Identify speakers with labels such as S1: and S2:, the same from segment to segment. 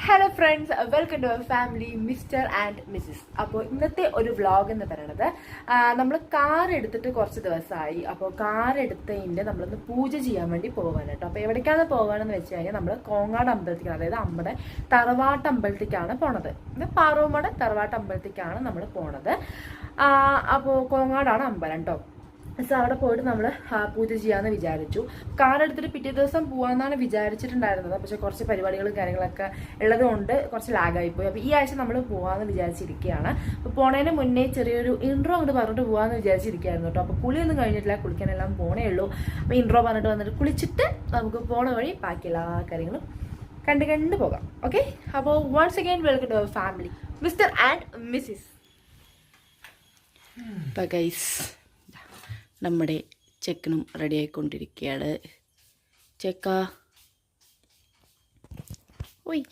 S1: Hello friends, welcome to our family mister and Mrs. അപ്പോൾ ഇന്നത്തെ ഒരു വ്ളോഗ് എന്ന് പറയുന്നത് നമ്മൾ കാർ എടുത്തിട്ട് കുറച്ച് ദിവസമായി. അപ്പോൾ കാർ എടുത്തതിൻ്റെ നമ്മളൊന്ന് പൂജ ചെയ്യാൻ വേണ്ടി പോകാൻ കേട്ടോ. അപ്പോൾ എവിടേക്കാണ് പോകാനെന്ന് വെച്ച് കഴിഞ്ഞാൽ നമ്മൾ കോങ്ങാട് അമ്പലത്തിക്കാണ്, അതായത് നമ്മുടെ തറവാട്ട് അമ്പലത്തിലേക്കാണ് പോണത്. പാറോമട തറവാട്ട് അമ്പലത്തിലേക്കാണ് നമ്മൾ പോണത്. അപ്പോൾ കോങ്ങാടാണ് അമ്പലം കേട്ടോ. സോ അവിടെ പോയിട്ട് നമ്മൾ പൂജ ചെയ്യാമെന്ന് വിചാരിച്ചു. കാർ എടുത്തിട്ട് പിറ്റേ ദിവസം പോകാമെന്നാണ് വിചാരിച്ചിട്ടുണ്ടായിരുന്നത്. പക്ഷെ കുറച്ച് പരിപാടികളും കാര്യങ്ങളൊക്കെ ഉള്ളത് കൊണ്ട് കുറച്ച് ലാഗായിപ്പോയി. അപ്പോൾ ഈ ആഴ്ച നമ്മൾ പോകാമെന്ന് വിചാരിച്ചിരിക്കുകയാണ്. അപ്പോൾ പോണതിന് മുന്നേ ചെറിയൊരു ഇൻട്രോ അങ്ങോട്ട് പറഞ്ഞിട്ട് പോകാമെന്ന് വിചാരിച്ചിരിക്കുകയായിരുന്നു കേട്ടോ. അപ്പോൾ കുളിയൊന്നും കഴിഞ്ഞിട്ടില്ല, കുളിക്കാനെല്ലാം പോണേ ഉള്ളൂ. അപ്പോൾ ഇൻട്രോ പറഞ്ഞിട്ട് വന്നിട്ട് കുളിച്ചിട്ട് നമുക്ക് പോണ വഴി ബാക്കി എല്ലാ കാര്യങ്ങളും കണ്ട് പോകാം. ഓക്കെ, അപ്പോൾ once again welcome to our family mister and Mrs.
S2: Guys, നമ്മുടെ ചെക്കനും റെഡി ആയിക്കൊണ്ടിരിക്കുകയാണ്. ചെക്ക ഓയ്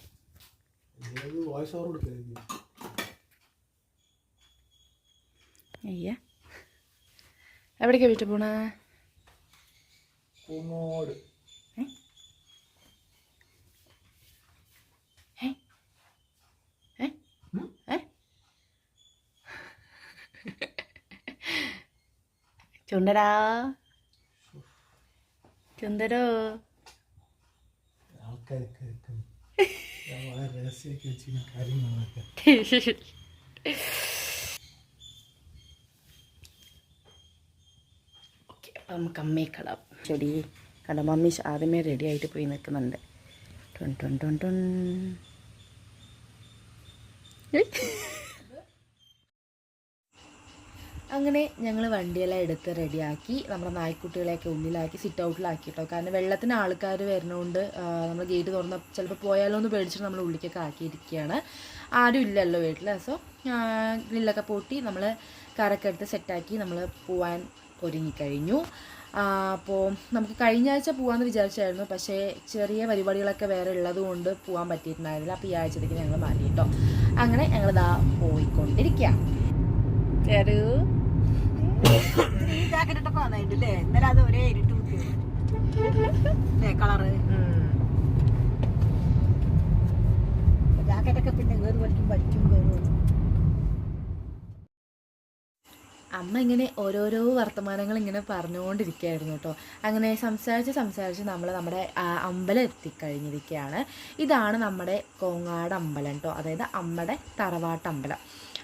S2: അയ്യ, എവിടേക്കാ വീട്ടിൽ പോണ? ചുണ്ടരാ ചുണ്ടരോ. നമുക്ക് അമ്മയെ കളാം. ചെടി കണ്ട മമ്മി ആദ്യമേ റെഡി ആയിട്ട് പോയി നിൽക്കുന്നുണ്ട്. ടൊൺ ടൊൺ ടൊൺ ടൊൺ. അങ്ങനെ ഞങ്ങൾ വണ്ടിയെല്ലാം എടുത്ത് റെഡിയാക്കി നമ്മുടെ നായ്ക്കുട്ടികളെയൊക്കെ ഉള്ളിലാക്കി സിറ്റ് ഔട്ടിലാക്കി കേട്ടോ. കാരണം വെള്ളത്തിന് ആൾക്കാർ വരുന്നതുകൊണ്ട് നമ്മൾ ഗേറ്റ് തുറന്ന ചിലപ്പോൾ പോയാലോ എന്ന് പേടിച്ചിട്ട് നമ്മൾ ഉള്ളിലേക്കൊക്കെ ആക്കിയിരിക്കുകയാണ്. ആരും ഇല്ലല്ലോ വീട്ടിൽ. സോ ഗ്രില്ലൊക്കെ പൂട്ടി നമ്മൾ കാറൊക്കെ എടുത്ത് സെറ്റാക്കി നമ്മൾ പോവാൻ ഒരുങ്ങിക്കഴിഞ്ഞു. അപ്പോൾ നമുക്ക് കഴിഞ്ഞ ആഴ്ച പോകാമെന്ന് വിചാരിച്ചായിരുന്നു. പക്ഷേ ചെറിയ പരിപാടികളൊക്കെ വേറെ ഉള്ളത് കൊണ്ട് പോകാൻ പറ്റിയിട്ടുണ്ടായിരുന്നില്ല. അപ്പോൾ ഈ ആഴ്ചത്തേക്ക് ഞങ്ങൾ മാറി കേട്ടോ. അങ്ങനെ ഞങ്ങളിതാ പോയിക്കൊണ്ടിരിക്കുക.
S3: ജാക്കറ്റൊക്കെ വന്നിട്ടില്ലേ? ഇന്നലെ അത് ഒരേ ഇരുട്ട് കളറ് ജാക്കറ്റൊക്കെ പിന്നെ കയറി വലിക്കും കയറും.
S1: അമ്മ ഇങ്ങനെ ഓരോരോ വർത്തമാനങ്ങൾ ഇങ്ങനെ പറഞ്ഞുകൊണ്ടിരിക്കുകയായിരുന്നു കേട്ടോ. അങ്ങനെ സംസാരിച്ച് നമ്മൾ നമ്മുടെ അമ്പലം എത്തിക്കഴിഞ്ഞിരിക്കുകയാണ്. ഇതാണ് നമ്മുടെ കോങ്ങാട് അമ്പലം കേട്ടോ, അതായത് അമ്മയുടെ തറവാട്ട് അമ്പലം.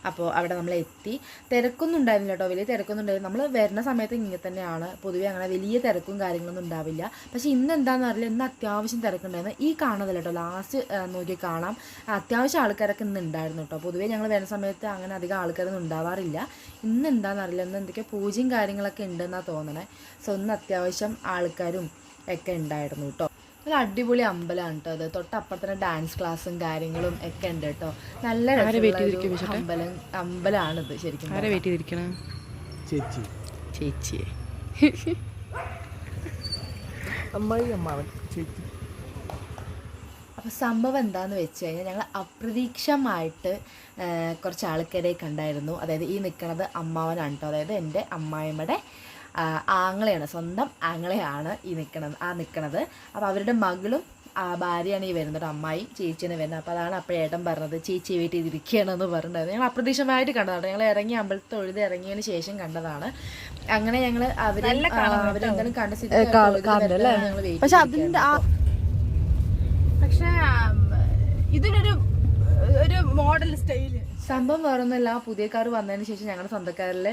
S1: അപ്പോൾ അവിടെ നമ്മൾ എത്തി. തിരക്കൊന്നും ഉണ്ടായിരുന്നില്ല കേട്ടോ, വലിയ തിരക്കൊന്നും ഉണ്ടായിരുന്നു. നമ്മൾ വരുന്ന സമയത്ത് ഇങ്ങനെ തന്നെയാണ് പൊതുവേ, അങ്ങനെ വലിയ തിരക്കും കാര്യങ്ങളൊന്നും ഉണ്ടാവില്ല. പക്ഷേ ഇന്ന് എന്താണെന്ന് അറിയില്ല, ഇന്ന് അത്യാവശ്യം തിരക്കുണ്ടായിരുന്നു. ഈ കാണുന്നില്ല കേട്ടോ, ലാസ്റ്റ് നോക്കി കാണാം. അത്യാവശ്യം ആൾക്കാരൊക്കെ ഇന്ന് ഉണ്ടായിരുന്നു കേട്ടോ. പൊതുവേ ഞങ്ങൾ വരുന്ന സമയത്ത് അങ്ങനെ അധികം ആൾക്കാരൊന്നും ഉണ്ടാവാറില്ല. ഇന്ന് എന്താണെന്ന് അറിയില്ല, ഇന്ന് എന്തൊക്കെയോ പൂജയും കാര്യങ്ങളൊക്കെ ഉണ്ടെന്നാണ് തോന്നണേ. സോ ഇന്ന് അത്യാവശ്യം ആൾക്കാരും ഒക്കെ ഉണ്ടായിരുന്നു കേട്ടോ. നല്ല അടിപൊളി അമ്പലമാണ് കേട്ടോ അത്. തൊട്ടപ്പുറത്തന്നെ ഡാൻസ് ക്ലാസ്സും കാര്യങ്ങളും ഒക്കെ ഉണ്ട് കേട്ടോ. നല്ല അമ്പലമാണിത് ശരിക്കും.
S2: ചേച്ചി
S1: അപ്പോൾ സംഭവം എന്താണെന്ന് വെച്ച് കഴിഞ്ഞാൽ ഞങ്ങൾ അപ്രതീക്ഷിതമായിട്ട് കുറച്ച് ആൾക്കാരെ കണ്ടായിരുന്നു. അതായത് ഈ നിൽക്കുന്നത് അമ്മാവനാണ് കേട്ടോ, അതായത് എൻ്റെ അമ്മായിമ്മയുടെ ആങ്ങളെയാണ്, സ്വന്തം ആങ്ങളെയാണ് ഈ നിൽക്കണത്. അപ്പോൾ അവരുടെ മകളും ഭാര്യയാണ് ഈ വരുന്നത്, അമ്മായി ചേച്ചിയാണ് വരുന്നത്. അപ്പോൾ അതാണ് അപ്പോഴേട്ടൻ പറഞ്ഞത് ചേച്ചി വെയിറ്റ് ചെയ്തിരിക്കുകയാണെന്ന് പറഞ്ഞിട്ടുണ്ടായിരുന്നു. ഞങ്ങൾ അപ്രതീക്ഷിതമായിട്ട് കണ്ടതാണ്. ഞങ്ങൾ ഇറങ്ങി അമ്പലത്തിൽ തൊഴുത് ഇറങ്ങിയതിന് ശേഷം കണ്ടതാണ്. അങ്ങനെ ഞങ്ങൾ അവരെന്തായാലും കണ്ട സ്ഥിതി
S3: പക്ഷെ അതിൻ്റെ പക്ഷേ ഇതിനൊരു മോഡൽ സ്റ്റൈല്
S1: സംഭവം വേറൊന്നുമില്ല. പുതിയ കാർ വന്നതിന് ശേഷം ഞങ്ങളുടെ സ്വന്തക്കാരിൽ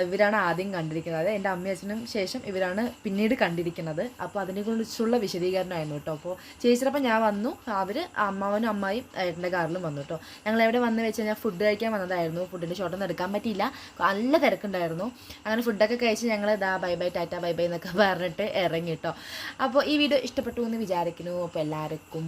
S1: ഇവരാണ് ആദ്യം കണ്ടിരിക്കുന്നത്. അതായത് എൻ്റെ അമ്മയും അച്ഛനും ശേഷം ഇവരാണ് പിന്നീട് കണ്ടിരിക്കുന്നത്. അപ്പോൾ അതിനെക്കുറിച്ചുള്ള വിശദീകരണമായിരുന്നു കേട്ടോ. അപ്പോൾ ചേച്ചിടപ്പം ഞാൻ വന്നു, അവർ അമ്മാവനും അമ്മായും ഏട്ടൻ്റെ കാറിലും വന്നു കേട്ടോ. ഞങ്ങൾ എവിടെ വന്ന് വെച്ച് കഴിഞ്ഞാൽ ഫുഡ് കഴിക്കാൻ വന്നതായിരുന്നു. ഫുഡിൻ്റെ ഷോട്ടൊന്നും എടുക്കാൻ പറ്റിയില്ല, നല്ല തിരക്കുണ്ടായിരുന്നു. അങ്ങനെ ഫുഡൊക്കെ കഴിച്ച് ഞങ്ങൾ bye bye Tata bye bye എന്നൊക്കെ പറഞ്ഞിട്ട് ഇറങ്ങി കേട്ടോ. അപ്പോൾ ഈ വീഡിയോ ഇഷ്ടപ്പെട്ടു എന്ന് വിചാരിക്കുന്നു. അപ്പോൾ എല്ലാവർക്കും